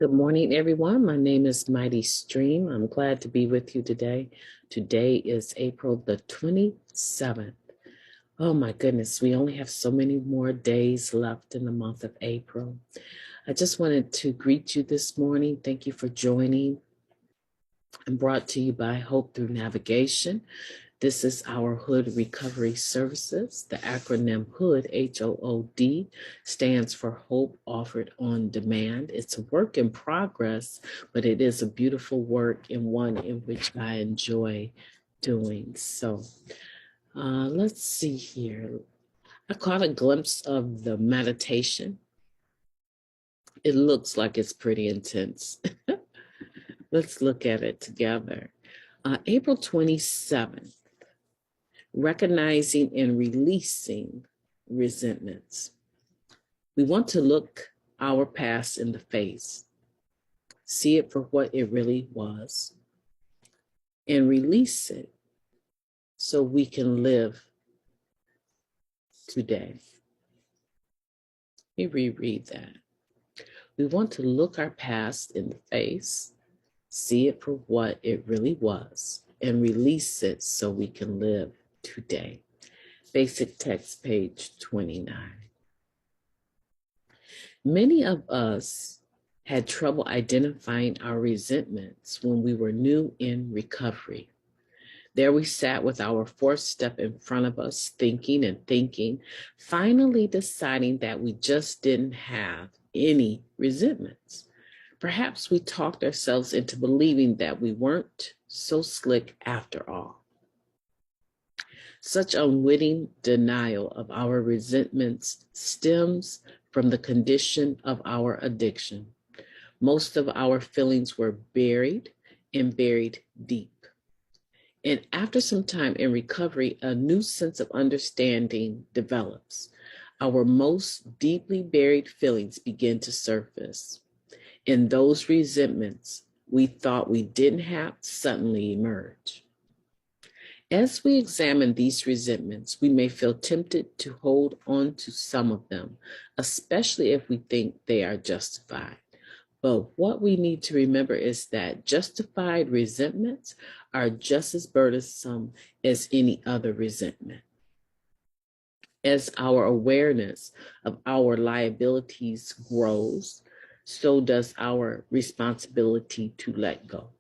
Good morning, everyone. My name is Mighty Stream. I'm glad to be with you today. Today is April the 27th. Oh my goodness, we only have so many more days left in the month of April. I just wanted to greet you this morning. Thank you for joining. I'm brought to you by Hope Through Navigation. This is our Hood Recovery Services. The acronym HOOD, HOOD, stands for Hope Offered on Demand. It's a work in progress, but it is a beautiful work and one in which I enjoy doing. So let's see here. I caught a glimpse of the meditation. It looks like it's pretty intense. Let's look at it together. April 27th. Recognizing and releasing resentments. We want to look our past in the face, see it for what it really was, and release it so we can live today. Let me reread that. We want to look our past in the face, see it for what it really was, and release it so we can live today. Basic text, page 29. Many of us had trouble identifying our resentments when we were new in recovery. There we sat with our fourth step in front of us, thinking and thinking, finally deciding that we just didn't have any resentments. Perhaps we talked ourselves into believing that we weren't so slick after all. Such unwitting denial of our resentments stems from the condition of our addiction. Most of our feelings were buried and buried deep. And after some time in recovery, a new sense of understanding develops. Our most deeply buried feelings begin to surface. And those resentments we thought we didn't have suddenly emerge. As we examine these resentments, we may feel tempted to hold on to some of them, especially if we think they are justified. But what we need to remember is that justified resentments are just as burdensome as any other resentment. As our awareness of our liabilities grows, so does our responsibility to let go.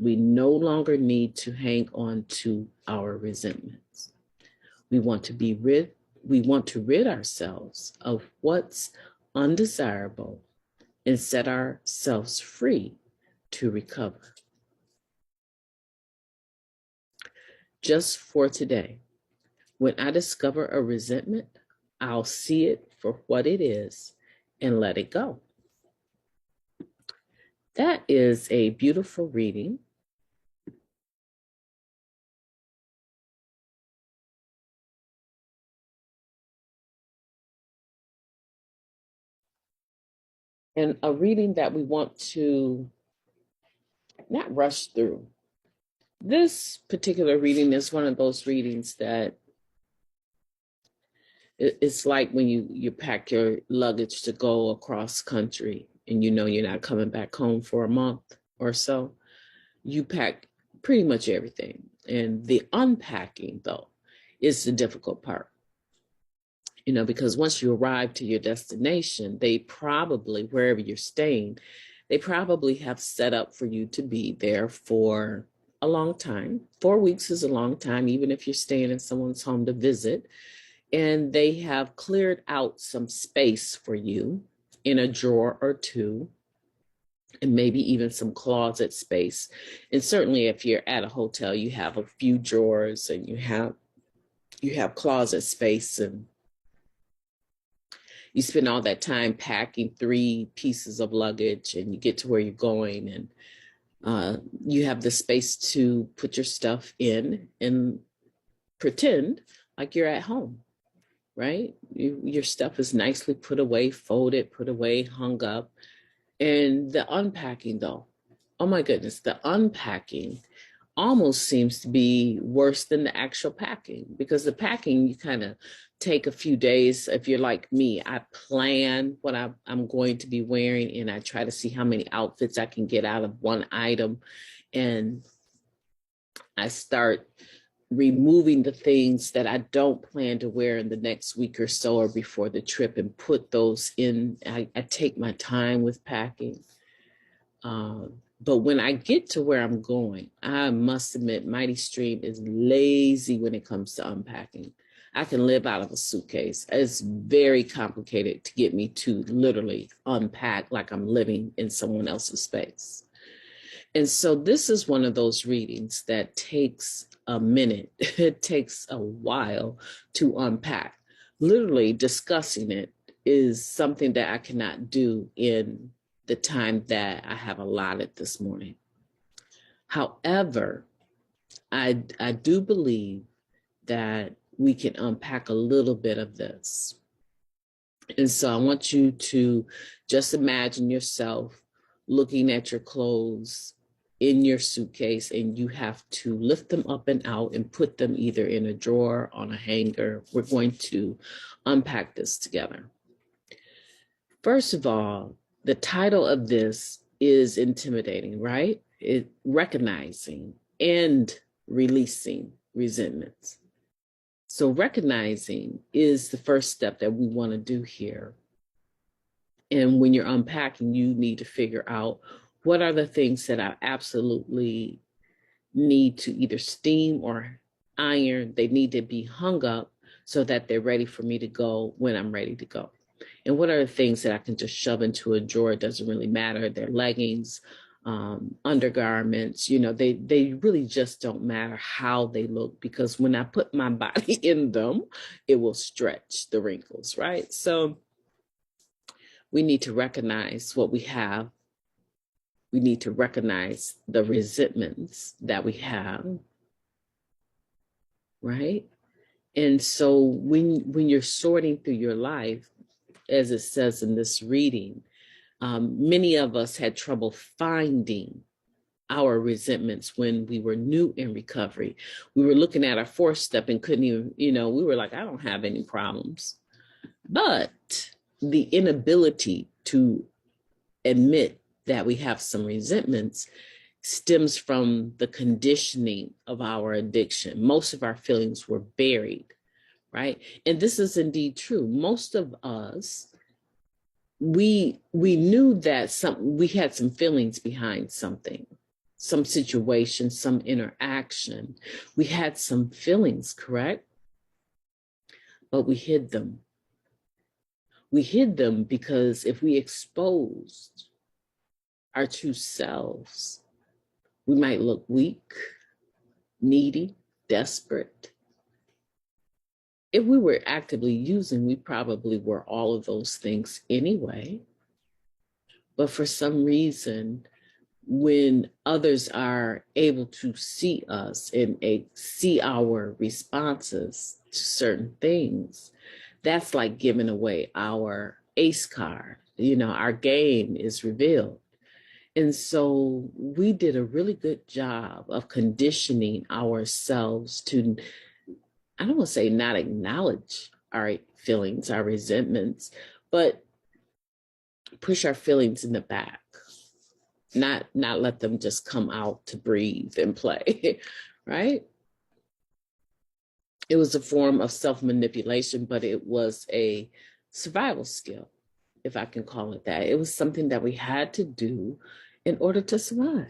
We no longer need to hang on to our resentments. We want to rid ourselves of what's undesirable and set ourselves free to recover. Just for today, when I discover a resentment, I'll see it for what it is and let it go. That is a beautiful reading. And a reading that we want to not rush through. This particular reading is one of those readings that it's like when you pack your luggage to go across country and you know you're not coming back home for a month or so. You pack pretty much everything. And the unpacking, though, is the difficult part. Because once you arrive to your destination, they probably, wherever you're staying, they probably have set up for you to be there for a long time. 4 weeks is a long time, even if you're staying in someone's home to visit. And they have cleared out some space for you in a drawer or two, and maybe even some closet space. And certainly if you're at a hotel, you have a few drawers and you have closet space, and you spend all that time packing 3 pieces of luggage and you get to where you're going, and you have the space to put your stuff in and pretend like you're at home, right? Your stuff is nicely put away, folded, put away, hung up. And the unpacking, though, oh my goodness, the unpacking almost seems to be worse than the actual packing, because the packing, you kind of take a few days. If you're like me, I plan what I'm going to be wearing, and I try to see how many outfits I can get out of one item. And I start removing the things that I don't plan to wear in the next week or so or before the trip and put those in. I take my time with packing. But when I get to where I'm going, I must admit, Mighty Stream is lazy when it comes to unpacking. I can live out of a suitcase. It's very complicated to get me to literally unpack like I'm living in someone else's space. And so this is one of those readings that takes a minute. It takes a while to unpack. Literally discussing it is something that I cannot do in the time that I have allotted this morning. However, I do believe that we can unpack a little bit of this. And so I want you to just imagine yourself looking at your clothes in your suitcase, and you have to lift them up and out and put them either in a drawer, on a hanger. We're going to unpack this together. First of all, the title of this is intimidating, right? Recognizing and releasing resentments. So recognizing is the first step that we want to do here. And when you're unpacking, you need to figure out what are the things that I absolutely need to either steam or iron. They need to be hung up so that they're ready for me to go when I'm ready to go. And what are the things that I can just shove into a drawer? It doesn't really matter. They're leggings, undergarments, they really just don't matter how they look, because when I put my body in them, it will stretch the wrinkles, right? So we need to recognize what we have. We need to recognize the resentments that we have, right? And so when you're sorting through your life, as it says in this reading, many of us had trouble finding our resentments when we were new in recovery. We were looking at our fourth step and couldn't even, we were like, I don't have any problems. But the inability to admit that we have some resentments stems from the conditioning of our addiction. Most of our feelings were buried, right? And this is indeed true. Most of us, we knew that we had some feelings behind something, some situation, some interaction. We had some feelings, correct? But we hid them. We hid them because if we exposed our true selves, we might look weak, needy, desperate. If we were actively using, we probably were all of those things anyway. But for some reason, when others are able to see us and see our responses to certain things, that's like giving away our ace card. Our game is revealed. And so we did a really good job of conditioning ourselves to, I don't want to say not acknowledge our feelings, our resentments, but push our feelings in the back, not let them just come out to breathe and play, right? It was a form of self-manipulation, but it was a survival skill, if I can call it that. It was something that we had to do in order to survive.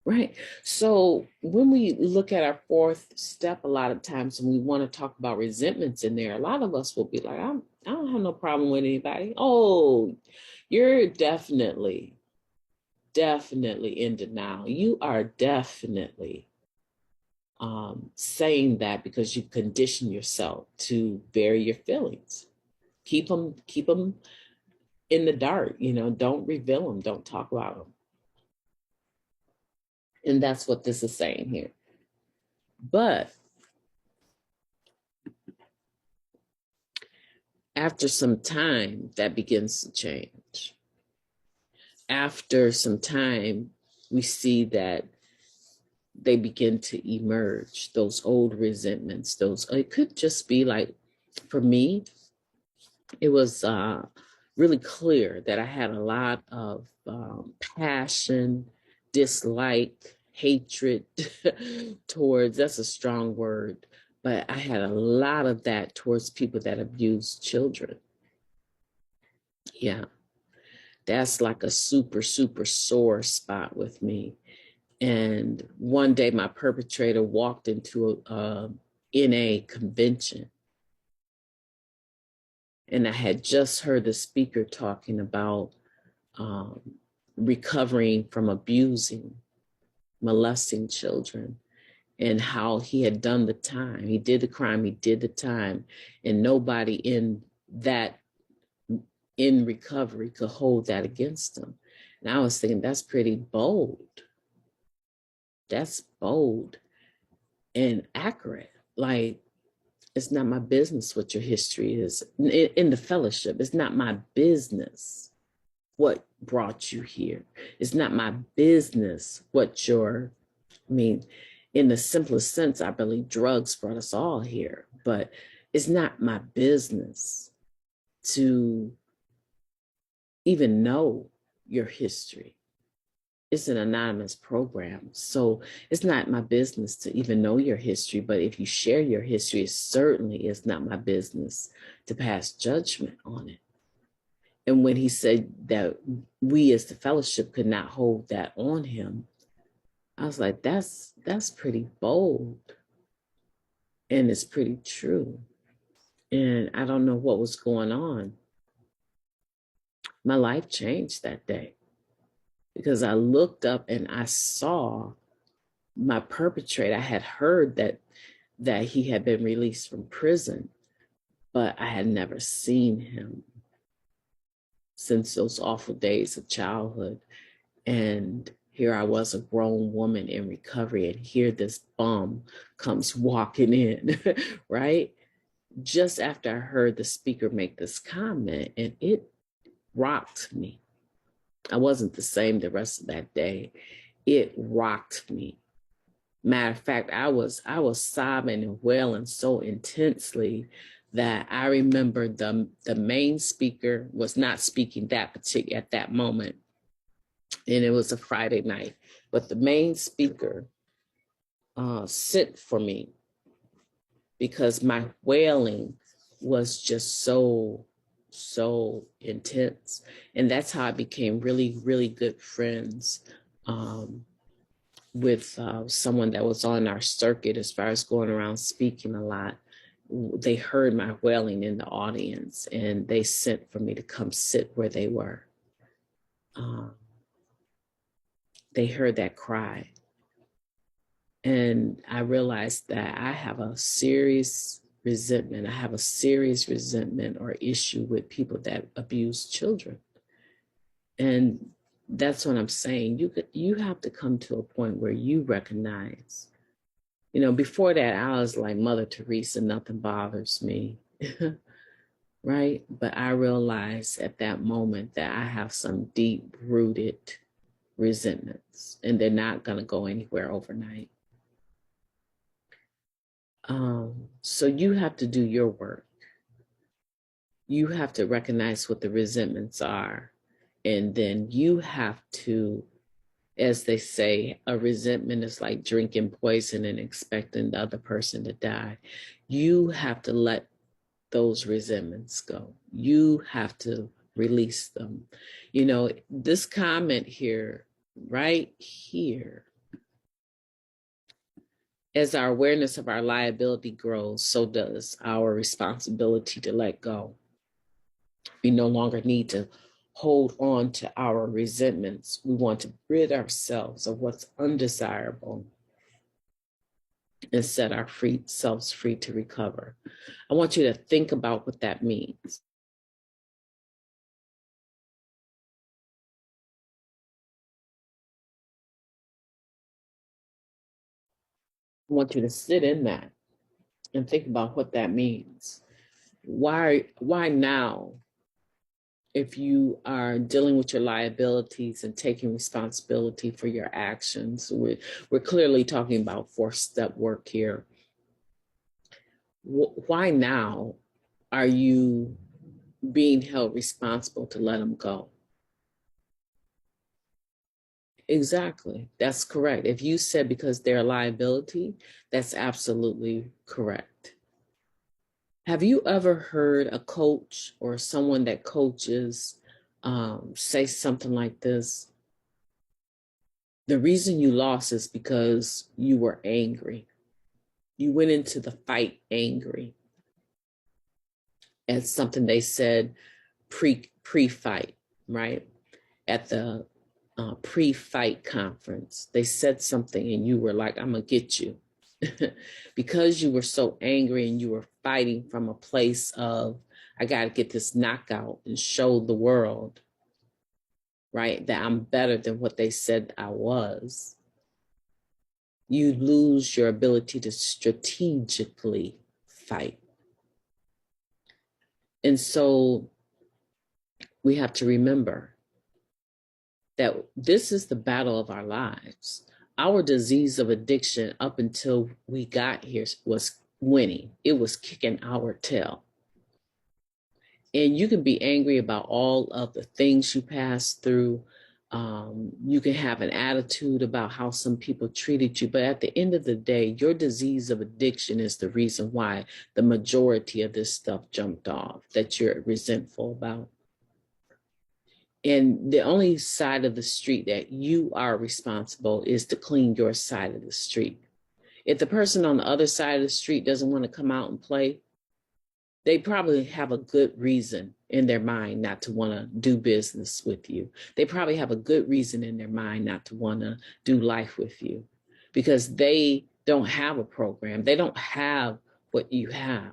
Right. So when we look at our fourth step, a lot of times when we want to talk about resentments in there, a lot of us will be like, I don't have no problem with anybody. Oh, you're definitely in denial. You are definitely saying that because you condition yourself to bury your feelings. Keep them in the dark. Don't reveal them. Don't talk about them. And that's what this is saying here. But after some time, that begins to change. After some time, we see that they begin to emerge, those old resentments. Those, it could just be like, for me, it was really clear that I had a lot of passion, dislike, hatred towards, that's a strong word, but I had a lot of that towards people that abuse children. Yeah, that's like a super, super sore spot with me. And one day my perpetrator walked into a NA convention, and I had just heard the speaker talking about um, recovering from abusing, molesting children, and how he had done the time. He did the crime, he did the time, and nobody in recovery could hold that against him. And I was thinking, that's pretty bold. That's bold and accurate. Like, it's not my business what your history is. In the fellowship, it's not my business what brought you here. It's not my business what I mean, in the simplest sense, I believe drugs brought us all here, but it's not my business to even know your history. It's an anonymous program. So it's not my business to even know your history. But if you share your history, it certainly is not my business to pass judgment on it. And when he said that we as the fellowship could not hold that on him, I was like, that's pretty bold. And it's pretty true. And I don't know what was going on. My life changed that day because I looked up and I saw my perpetrator. I had heard that he had been released from prison, but I had never seen him since those awful days of childhood. And here I was, a grown woman in recovery, and here this bum comes walking in, right? Just after I heard the speaker make this comment, and it rocked me. I wasn't the same the rest of that day. It rocked me. Matter of fact, I was sobbing and wailing so intensely that I remember the main speaker was not speaking at that moment, and it was a Friday night. But the main speaker sent for me because my wailing was just so intense, and that's how I became really, really good friends with someone that was on our circuit as far as going around speaking a lot. They heard my wailing in the audience, and they sent for me to come sit where they were. They heard that cry. And I realized that I have a serious resentment. I have a serious resentment or issue with people that abuse children. And that's what I'm saying. You have to come to a point where you recognize, before that, I was like Mother Teresa, nothing bothers me. Right? But I realized at that moment that I have some deep rooted resentments, and they're not going to go anywhere overnight. So you have to do your work. You have to recognize what the resentments are. And then you have to, as they say, a resentment is like drinking poison and expecting the other person to die. You have to let those resentments go. You have to release them. This comment here, right here, as our awareness of our liability grows, so does our responsibility to let go. We no longer need to hold on to our resentments. We want to rid ourselves of what's undesirable and set our selves free to recover. I want you to think about what that means. I want you to sit in that and think about what that means. Why now if you are dealing with your liabilities and taking responsibility for your actions, we're clearly talking about four-step work here. Why now are you being held responsible to let them go? Exactly. That's correct. If you said because they're a liability, that's absolutely correct. Have you ever heard a coach or someone that coaches say something like this? The reason you lost is because you were angry. You went into the fight angry. It's something they said pre-fight, right? At the pre-fight conference, they said something and you were like, I'm gonna get you. Because you were so angry and you were fighting from a place of, I got to get this knockout and show the world, right, that I'm better than what they said I was. You lose your ability to strategically fight. And so we have to remember that this is the battle of our lives. Our disease of addiction up until we got here was winning. It was kicking our tail. And you can be angry about all of the things you passed through. You can have an attitude about how some people treated you. But at the end of the day, your disease of addiction is the reason why the majority of this stuff jumped off, that you're resentful about. And the only side of the street that you are responsible is to clean your side of the street. If the person on the other side of the street doesn't want to come out and play, they probably have a good reason in their mind not to want to do business with you. They probably have a good reason in their mind not to want to do life with you because they don't have a program. They don't have what you have.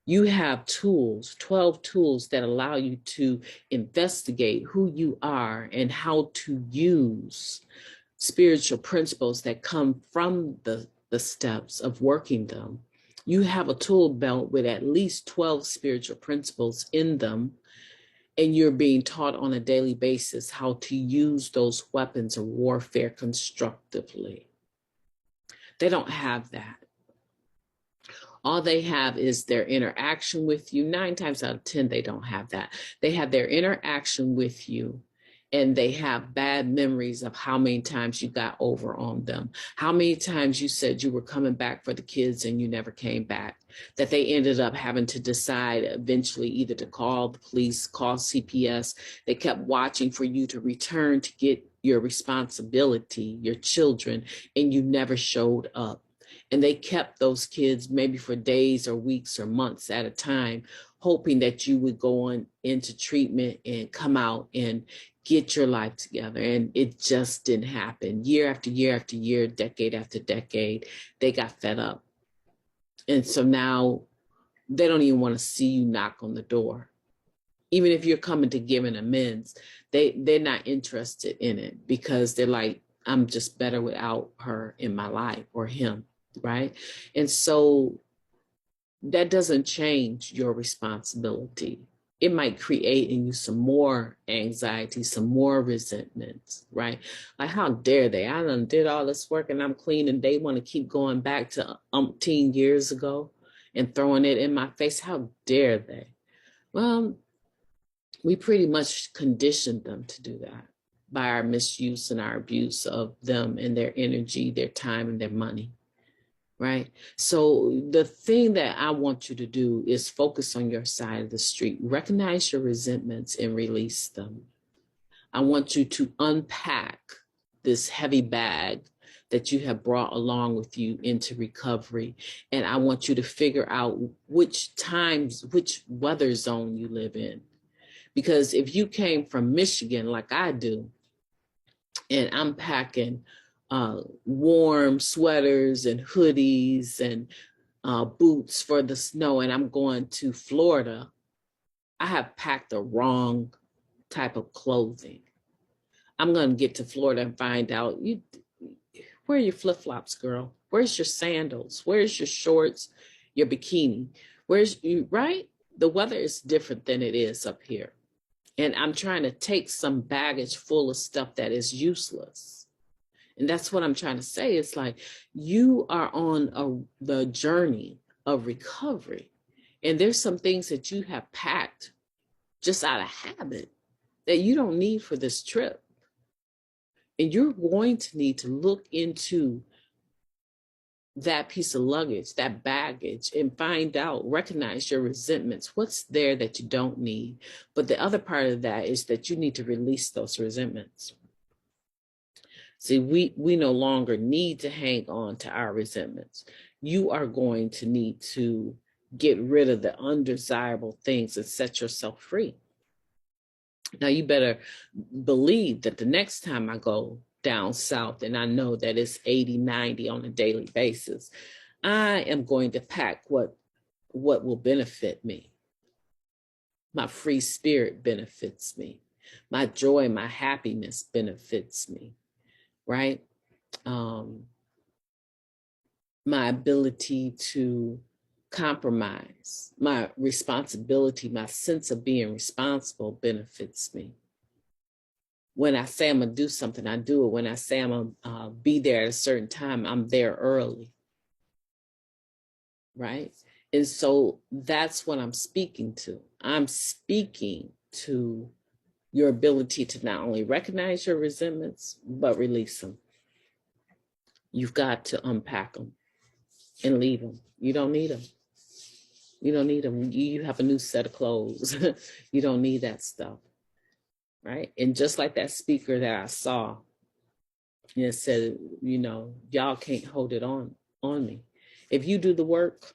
You have tools, 12 tools that allow you to investigate who you are and how to use spiritual principles that come from the steps of working them. You have a tool belt with at least 12 spiritual principles in them, and you're being taught on a daily basis how to use those weapons of warfare constructively. They don't have that. All they have is their interaction with you. 9 times out of 10, they don't have that. They have their interaction with you, and they have bad memories of how many times you got over on them, how many times you said you were coming back for the kids and you never came back, that they ended up having to decide eventually either to call the police, call CPS. They kept watching for you to return to get your responsibility, your children, and you never showed up. And they kept those kids maybe for days or weeks or months at a time, hoping that you would go on into treatment and come out and get your life together. And it just didn't happen. Year after year after year, decade after decade, they got fed up. And so now they don't even want to see you knock on the door. Even if you're coming to give an amends, they're not interested in it because they're like, I'm just better without her in my life or him. Right. And so that doesn't change your responsibility. It might create in you some more anxiety, some more resentments, right? Like, how dare they? I done did all this work and I'm clean, and they want to keep going back to umpteen years ago and throwing it in my face. How dare they? Well, we pretty much conditioned them to do that by our misuse and our abuse of them and their energy, their time, and their money. Right? So the thing that I want you to do is focus on your side of the street. Recognize your resentments and release them. I want you to unpack this heavy bag that you have brought along with you into recovery. And I want you to figure out which weather zone you live in. Because if you came from Michigan like I do, and I'm packing warm sweaters and hoodies and boots for the snow, and I'm going to Florida, I have packed the wrong type of clothing. I'm going to get to Florida and find out, where are your flip-flops, girl? Where's your sandals? Where's your shorts, your bikini? Where's you, right? The weather is different than it is up here. And I'm trying to take some baggage full of stuff that is useless. And that's what I'm trying to say. It's like you are on the journey of recovery. And there's some things that you have packed just out of habit that you don't need for this trip. And you're going to need to look into that piece of luggage, that baggage, and find out, recognize your resentments. What's there that you don't need? But the other part of that is that you need to release those resentments. See, we no longer need to hang on to our resentments. You are going to need to get rid of the undesirable things and set yourself free. Now, you better believe that the next time I go down south, and I know that it's 80, 90 on a daily basis, I am going to pack what will benefit me. My free spirit benefits me. My joy, my happiness benefits me, right? My ability to compromise, my responsibility, my sense of being responsible benefits me. When I say I'm going to do something, I do it. When I say I'm going to be there at a certain time, I'm there early, right? And so that's what I'm speaking to. I'm speaking to your ability to not only recognize your resentments, but release them. You've got to unpack them and leave them. You don't need them. You don't need them. You have a new set of clothes. You don't need that stuff, right? And just like that speaker that I saw, it said, y'all can't hold it on me. If you do the work,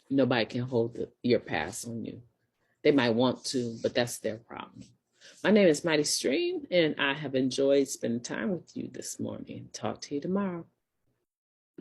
nobody can hold your past on you. They might want to, but that's their problem. My name is Mighty Stream, and I have enjoyed spending time with you this morning. Talk to you tomorrow.